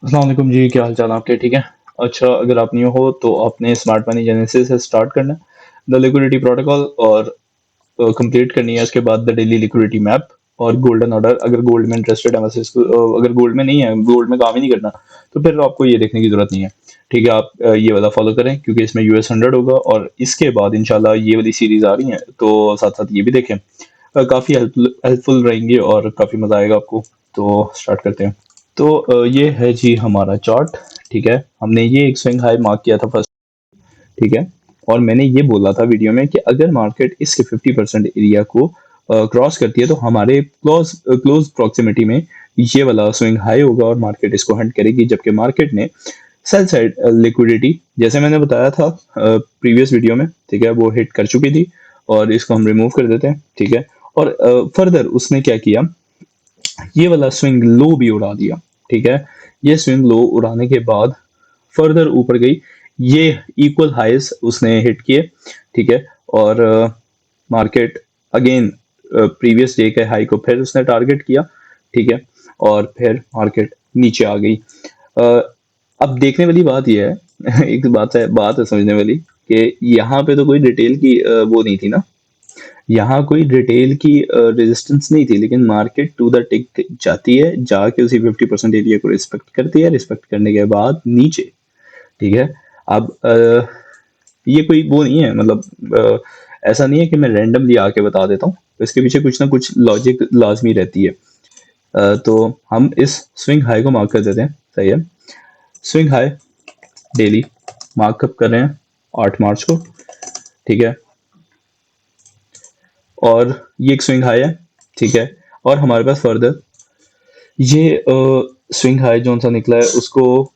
अस्सलाम वालेकुम जी, क्या हाल चाल आपके? ठीक है। अच्छा, अगर आप न्यू हो तो आपने स्मार्ट मनी जेनेसिस से स्टार्ट करना है, द लिक्विडिटी प्रोटोकॉल, और कंप्लीट करनी है उसके बाद द डेली लिक्विडिटी मैप और गोल्डन ऑर्डर। अगर गोल्ड में इंटरेस्टेड है, वैसे इसको अगर गोल्ड में नहीं है, गोल्ड में काम ही नहीं करना, तो फिर आपको ये देखने की जरूरत नहीं है। ठीक है, आप ये वाला फॉलो करें क्योंकि इसमें US 100 होगा, और इसके बाद इंशाल्लाह ये वाली सीरीज आ रही है, तो साथ साथ ये भी देखें। काफ़ी हेल्पफुल रहेंगी और काफ़ी मज़ा आएगा आपको। तो स्टार्ट करते हैं। तो ये है जी हमारा चार्ट। ठीक है, हमने ये एक स्विंग हाई मार्क किया था फर्स्ट। ठीक है, और मैंने ये बोला था वीडियो में कि अगर मार्केट इसके 50% एरिया को क्रॉस करती है तो हमारे क्लोज क्लोज प्रॉक्सिमिटी में ये वाला स्विंग हाई होगा और मार्केट इसको हंट करेगी, जबकि मार्केट ने सेल साइड लिक्विडिटी, जैसे मैंने बताया था प्रीवियस वीडियो में, ठीक है, वो हिट कर चुकी थी, और इसको हम रिमूव कर देते हैं। ठीक है, और फर्दर उसने क्या किया, ये वाला स्विंग लो भी उड़ा दिया। ठीक है, ये स्विंग लो उड़ाने के बाद फर्दर ऊपर गई, ये इक्वल हाइस उसने हिट किए। ठीक है, और मार्केट अगेन प्रीवियस डे के हाई को फिर उसने टारगेट किया। ठीक है, और फिर मार्केट नीचे आ गई। अ, अब देखने वाली बात यह है एक बात है समझने वाली, कि यहाँ पे तो कोई डिटेल की वो नहीं थी ना, यहाँ कोई रिटेल की रेजिस्टेंस नहीं थी, लेकिन मार्केट टू द टिक जाती है, जाके उसी 50% एरिया को रिस्पेक्ट करती है, रिस्पेक्ट करने के बाद नीचे। ठीक है, अब ये कोई वो नहीं है, मतलब ऐसा नहीं है कि मैं रैंडमली आके बता देता हूँ, तो इसके पीछे कुछ ना कुछ लॉजिक लाजमी रहती है। तो हम इस स्विंग हाई को मार्क कर देते हैं। सही है, स्विंग हाई डेली मार्कअप कर रहे हैं 8 मार्च को। ठीक है, और ये एक स्विंग हाई है। ठीक है, और हमारे पास फर्दर ये स्विंग हाई जो सा निकला है उसको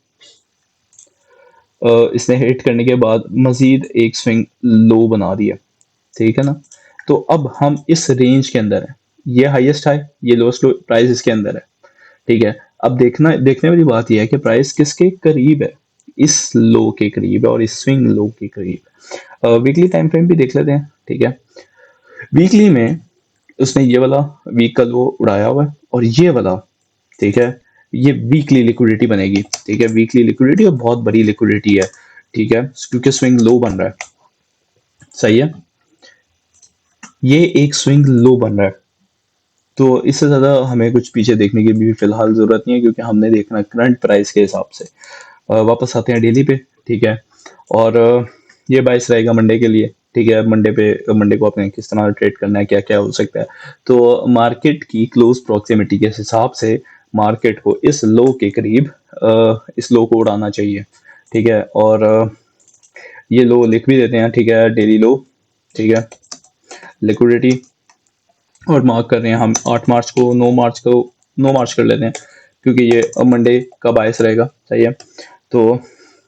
इसने हिट करने के बाद मजीद एक स्विंग लो बना दिया। ठीक है ना, तो अब हम इस रेंज के अंदर है, ये हाईएस्ट है, ये लोएस्ट प्राइस इसके अंदर है। ठीक है, अब देखने वाली बात यह है कि प्राइस किसके करीब है, इस लो के करीब है और इस स्विंग लो के करीब। वीकली टाइम फ्रेम भी देख लेते हैं। ठीक है, वीकली में उसने ये वाला वीक का लो उड़ाया हुआ है, और ये वाला, ठीक है, ये वीकली लिक्विडिटी बनेगी। ठीक है, वीकली लिक्विडिटी और बहुत बड़ी लिक्विडिटी है। ठीक है, क्योंकि स्विंग लो बन रहा है। सही है, ये एक स्विंग लो बन रहा है, तो इससे ज़्यादा हमें कुछ पीछे देखने की भी फिलहाल ज़रूरत नहीं है, क्योंकि हमने देखना करंट प्राइस के हिसाब से। वापस आते हैं डेली पे। ठीक है, और ये बाइस रहेगा मंडे के लिए। ठीक है, मंडे को आपने किस तरह ट्रेड करना है, क्या क्या हो सकता है। तो मार्केट की क्लोज प्रॉक्सिमिटी के हिसाब से मार्केट को इस लो के करीब इस लो को उड़ाना चाहिए। ठीक है, और ये लो लिख भी देते हैं। ठीक है, डेली लो। ठीक है, लिक्विडिटी, और मार्क कर रहे हैं हम 8 मार्च को, 9 मार्च को, 9 मार्च कर लेते हैं, क्योंकि ये मंडे का बायस रहेगा। सही है, तो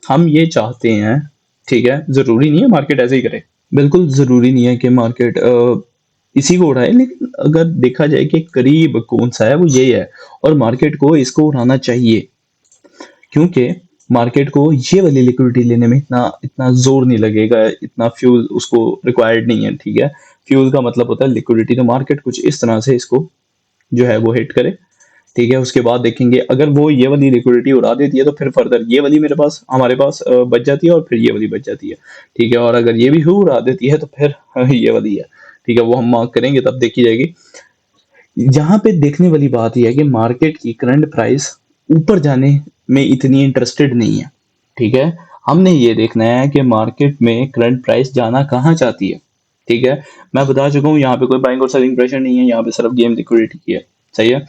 हम ये चाहते हैं, ठीक है, ज़रूरी नहीं है मार्केट ऐसे ही करे, बिल्कुल ज़रूरी नहीं है कि मार्केट इसी को उड़ाए, लेकिन अगर देखा जाए कि करीब कौन सा है वो यही है, और मार्केट को इसको उड़ाना चाहिए, क्योंकि मार्केट को ये वाली लिक्विडिटी लेने में इतना इतना जोर नहीं लगेगा, इतना फ्यूल उसको रिक्वायर्ड नहीं है। ठीक है, फ्यूल का मतलब होता है लिक्विडिटी, तो मार्केट कुछ इस तरह से इसको जो है वो हिट करे। ठीक है, उसके बाद देखेंगे अगर वो ये वाली लिक्विडिटी उड़ा देती है तो फिर फर्दर ये वाली मेरे पास हमारे पास बच जाती है, और फिर ये वाली बच जाती है। ठीक है, और अगर ये भी उड़ा देती है तो फिर ये वाली है। ठीक है, वो हम मार्क करेंगे तब देखी जाएगी। यहाँ पे देखने वाली बात यह है कि मार्केट की करंट प्राइस ऊपर जाने में इतनी इंटरेस्टेड नहीं है। ठीक है, हमने ये देखना है कि मार्केट में करंट प्राइस जाना कहाँ चाहती है। ठीक है, मैं बता चुका हूँ यहाँ पे कोई बाइंग और सेलिंग प्रेशर नहीं है, यहाँ पे सिर्फ गेम लिक्विडिटी की है। सही है,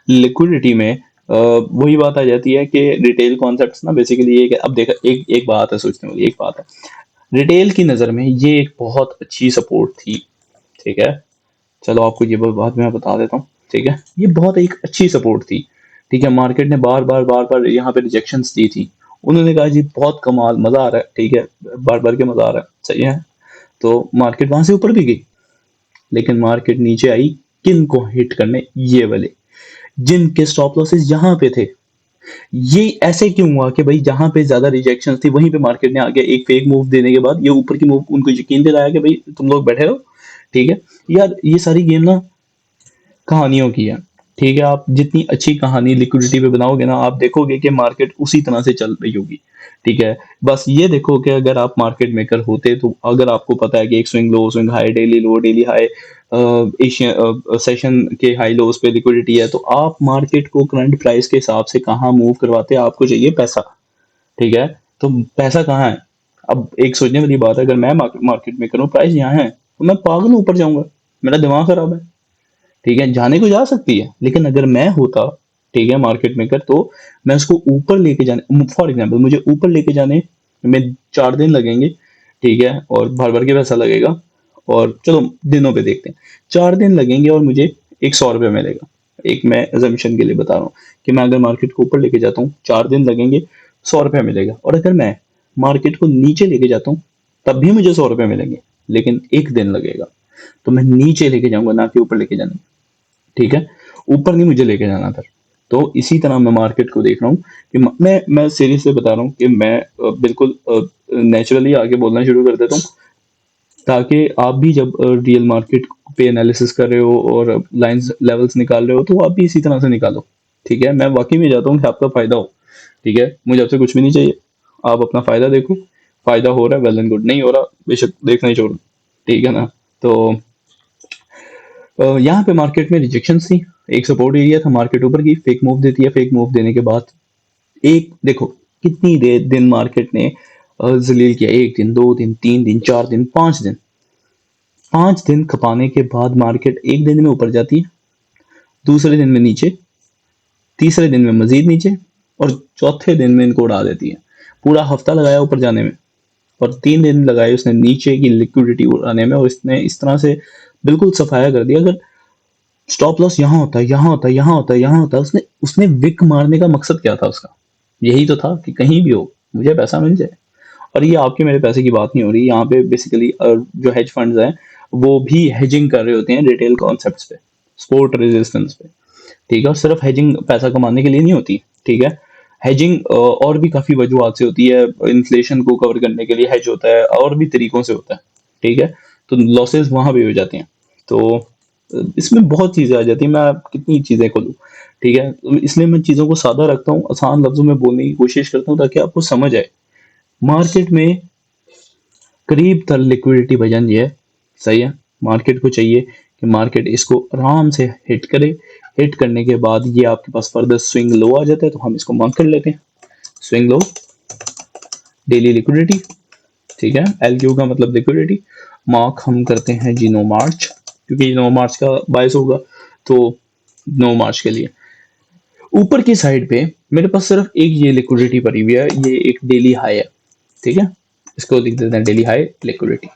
लिक्विडिटी में वही बात आ जाती है कि रिटेल कॉन्सेप्ट्स ना बेसिकली ये, अब देखा, एक एक बात है सोचने वाली, एक बात है, रिटेल की नज़र में ये एक बहुत अच्छी सपोर्ट थी। ठीक है, चलो आपको ये बात मैं बता देता हूँ। ठीक है, ये बहुत एक अच्छी सपोर्ट थी। ठीक है, मार्केट ने बार बार यहाँ पे रिजेक्शंस दी थी, उन्होंने कहा जी बहुत कमाल, मजा आ रहा है। ठीक है, बार बार के मजा आ रहा है। सही है, तो मार्केट वहां से ऊपर भी गई, लेकिन मार्केट नीचे आई किन को हिट करने, ये वाले जिनके स्टॉप लॉसेस यहाँ पे थे। ये ऐसे क्यों हुआ कि भाई जहां पे ज्यादा रिजेक्शन थी वहीं पे मार्केट ने आगे एक फेक मूव देने के बाद ये ऊपर की मूव उनको यकीन दिलाया कि भाई तुम लोग बैठे रहो। ठीक है, यार ये सारी गेम ना कहानियों की है। ठीक है, आप जितनी अच्छी कहानी लिक्विडिटी पे बनाओगे ना, आप देखोगे कि मार्केट उसी तरह से चल रही होगी। ठीक है, बस ये देखो कि अगर आप मार्केट मेकर होते तो अगर आपको पता है कि एक swing low, swing high, daily low, daily high, Asian session के हाई लोज पे लिक्विडिटी है, तो आप मार्केट को करंट प्राइस के हिसाब से कहाँ मूव करवाते, आपको चाहिए पैसा। ठीक है, तो पैसा कहाँ है? अब एक सोचने वाली बात है, अगर मैं मार्केट में करूँ, प्राइस यहाँ है, तो मैं पागल ऊपर जाऊंगा, मेरा दिमाग खराब है। ठीक है, जाने को जा सकती है, लेकिन अगर मैं होता, ठीक है, मार्केट मेकर, तो मैं उसको ऊपर लेके जाने, फॉर एग्जाम्पल मुझे ऊपर लेके जाने में 4 दिन लगेंगे। ठीक है, और भर भर के पैसा लगेगा, और चलो दिनों पे देखते हैं। 4 दिन लगेंगे और मुझे एक 100 रुपये मिलेगा। एक मैं एजम्पशन के लिए बता रहा हूँ कि मैं अगर मार्केट को ऊपर लेके जाता हूँ, 4 दिन लगेंगे, 100 रुपया मिलेगा। और अगर मैं मार्केट को नीचे लेके जाता हूँ, तब भी मुझे 100 रुपये मिलेंगे, लेकिन 1 दिन लगेगा। तो मैं नीचे लेके जाऊंगा, ना कि ऊपर लेके जाने। ठीक है, ऊपर नहीं मुझे लेके जाना था। तो इसी तरह मैं मार्केट को देख रहा हूँ कि मैं सीरियसली बता रहा हूँ कि मैं बिल्कुल नेचुरली आगे बोलना शुरू कर देता हूँ, ताकि आप भी जब रियल मार्केट पे एनालिसिस कर रहे हो और लाइंस लेवल्स निकाल रहे हो, तो आप भी इसी तरह से निकालो। ठीक है, मैं वाकई में चाहता हूँ कि आपका फायदा हो। ठीक है, मुझे आपसे कुछ भी नहीं चाहिए, आप अपना फायदा देखो। फायदा हो रहा है, वेल एंड गुड, नहीं हो रहा बेशक देखना ही छोड़ दो। ठीक है ना? तो यहाँ पे मार्केट में रिजेक्शन थी, एक सपोर्ट एरिया था, मार्केट ऊपर की फेक मूव देती है, फेक मूव देने के बाद एक देखो कितनी देर दिन मार्केट ने जलील किया, 1 दिन, 2 दिन, 3 दिन, 4 दिन, 5 दिन। 5 दिन खपाने के बाद मार्केट एक दिन में ऊपर जाती है, दूसरे दिन में नीचे, तीसरे दिन में मजीद नीचे, और चौथे दिन में इनको उड़ा देती है। पूरा हफ्ता लगाया ऊपर जाने में, और 3 दिन लगाए उसने नीचे की लिक्विडिटी उड़ाने में, और इसने इस तरह से बिल्कुल सफाया कर दिया। अगर स्टॉप लॉस यहाँ होता है, यहाँ होता है, यहाँ होता है, यहाँ होता है, उसने उसने विक मारने का मकसद क्या था उसका? यही तो था कि कहीं भी हो मुझे पैसा मिल जाए। और ये आपके मेरे पैसे की बात नहीं हो रही यहाँ पे, बेसिकली जो हेज फंड्स हैं, वो भी हेजिंग कर रहे होते हैं रिटेल कॉन्सेप्ट्स पे, स्पोर्ट रेजिस्टेंस पे। ठीक है, और सिर्फ हेजिंग पैसा कमाने के लिए नहीं होती। ठीक है, हेजिंग और भी काफी वजूहत से होती है, इन्फ्लेशन को कवर करने के लिए हेज होता है, और भी तरीकों से होता है। ठीक है, तो लॉसेस वहां भी हो जाते हैं। तो इसमें बहुत चीजें आ जाती हैं, मैं आप कितनी चीजें खोलूँ। ठीक है, तो इसलिए मैं चीजों को सादा रखता हूँ, आसान लफ्जों में बोलने की कोशिश करता हूँ, ताकि आपको समझ आए। मार्केट में करीब तर लिक्विडिटी वजन ये है, सही है। मार्केट को चाहिए कि मार्केट इसको आराम से हिट करे, हिट करने के बाद ये आपके पास फर्दर स्विंग लो आ जाता है, तो हम इसको मार्क कर लेते हैं, स्विंग लो, डेली लिक्विडिटी। ठीक है, एल क्यू का मतलब लिक्विडिटी, मार्क हम करते हैं जी नो मार्च, क्योंकि नो मार्च का बायस होगा, तो नो मार्च के लिए ऊपर की साइड पे मेरे पास सिर्फ एक ये लिक्विडिटी पड़ी हुई है, ये एक डेली हाई है। ठीक है, इसको लिख देते हैं डेली हाई लिक्विडिटी।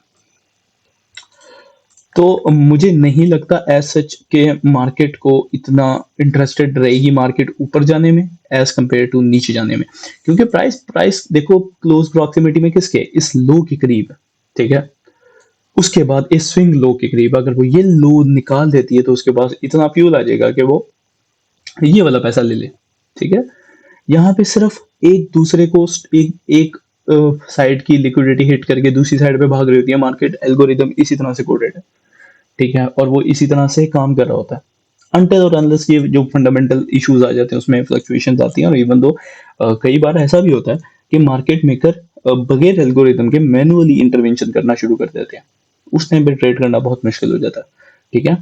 तो मुझे नहीं लगता एज सच के मार्केट को इतना इंटरेस्टेड रहेगी मार्केट ऊपर जाने में एज कंपेयर टू नीचे जाने में, क्योंकि प्राइस प्राइस देखो क्लोज प्रॉक्सिमिटी में किसके, इस लो के करीब है। ठीक है, उसके बाद इस स्विंग लो के करीब अगर वो ये लो निकाल देती है, तो उसके पास इतना फ्यूल आ जाएगा कि वो ये वाला पैसा ले ले। ठीक है, यहाँ पे सिर्फ एक दूसरे को एक एक साइड की लिक्विडिटी हिट करके दूसरी साइड पे भाग रही होती है मार्केट, एल्गोरिदम इसी तरह से कोडेड है। ठीक है, और वो इसी तरह से काम कर रहा होता है, अनटिल और अनलेस ये जो फंडामेंटल इश्यूज आ जाते हैं उसमें फ्लक्चुएशंस आती हैं। और इवन दो कई बार ऐसा भी होता है कि मार्केट मेकर बगैर एल्गोरिदम के मैनुअली इंटरवेंशन करना शुरू कर देते हैं, उस टाइम पे ट्रेड करना बहुत मुश्किल हो जाता है। ठीक है,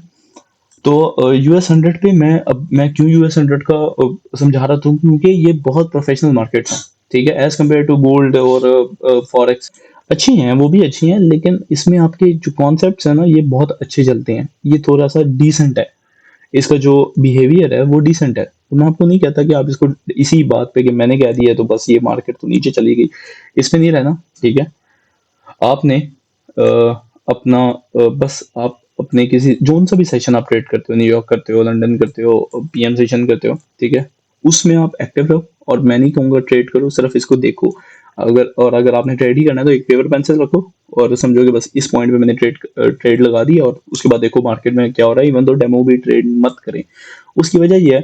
तो US 100 पे मैं क्यों US 100 का समझा रहा था, क्योंकि ये बहुत प्रोफेशनल मार्केट है। ठीक है, एज कम्पेयर टू गोल्ड और फॉरेक्स, अच्छी हैं, वो भी अच्छी हैं, लेकिन इसमें आपके जो कॉन्सेप्ट्स हैं ना, ये बहुत अच्छे चलते हैं, ये थोड़ा सा डिसेंट है, इसका जो बिहेवियर है वो डिसेंट है। तो मैं आपको नहीं कहता कि आप इसको इसी बात पे कि मैंने कह दिया तो बस ये मार्केट तो नीचे चली गई, इसमें नहीं रहना। ठीक है, आपने अपना बस आप अपने किसी जोन सा भी सेशन आप ट्रेड करते हो, न्यूयॉर्क करते हो, लंदन करते हो, PM सेशन करते हो, ठीक है, उसमें आप एक्टिव रहो। और मैं नहीं कहूँगा ट्रेड करो, सिर्फ इसको देखो। अगर आपने ट्रेड ही करना है तो एक पेपर पेंसिल रखो, और समझो कि बस इस पॉइंट पे मैंने ट्रेड लगा दी, और उसके बाद देखो मार्केट में क्या हो रहा है। इवन तो डेमो भी ट्रेड मत करें। उसकी वजह यह है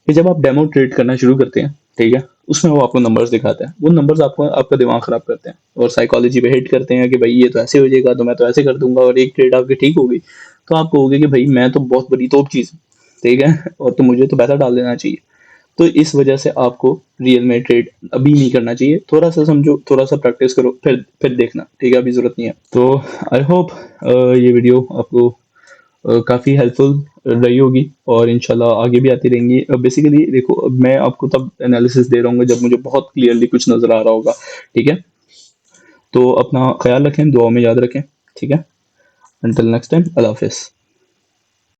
कि जब आप डेमो ट्रेड करना शुरू करते हैं, ठीक है, उसमें वो आपको नंबर्स दिखाते हैं, वो नंबर्स आपको आपका दिमाग खराब करते हैं और साइकोलॉजी पे हिट करते हैं कि भाई ये तो ऐसे हो जाएगा, तो मैं तो ऐसे कर दूंगा, और एक ट्रेड आपकी ठीक होगी तो आप कहोगे कि भाई मैं तो बहुत बड़ी तोप चीज हूं। ठीक है, और तो मुझे तो पैसा डाल देना चाहिए। तो इस वजह से आपको रियल में ट्रेड अभी नहीं करना चाहिए, थोड़ा सा समझो, थोड़ा सा प्रैक्टिस करो, फिर देखना, ठीक है, अभी जरूरत नहीं है। तो आई होप ये वीडियो आपको काफ़ी हेल्पफुल रही होगी, और इंशाल्लाह आगे भी आती रहेंगी। बेसिकली देखो, अब मैं आपको तब एनालिसिस दे रहा हूँ जब मुझे बहुत क्लियरली कुछ नज़र आ रहा होगा, ठीक है। तो अपना ख्याल रखें, दुआ में याद रखें, ठीक है। अंटिल नेक्स्ट टाइम, अल्लाह हाफिज़।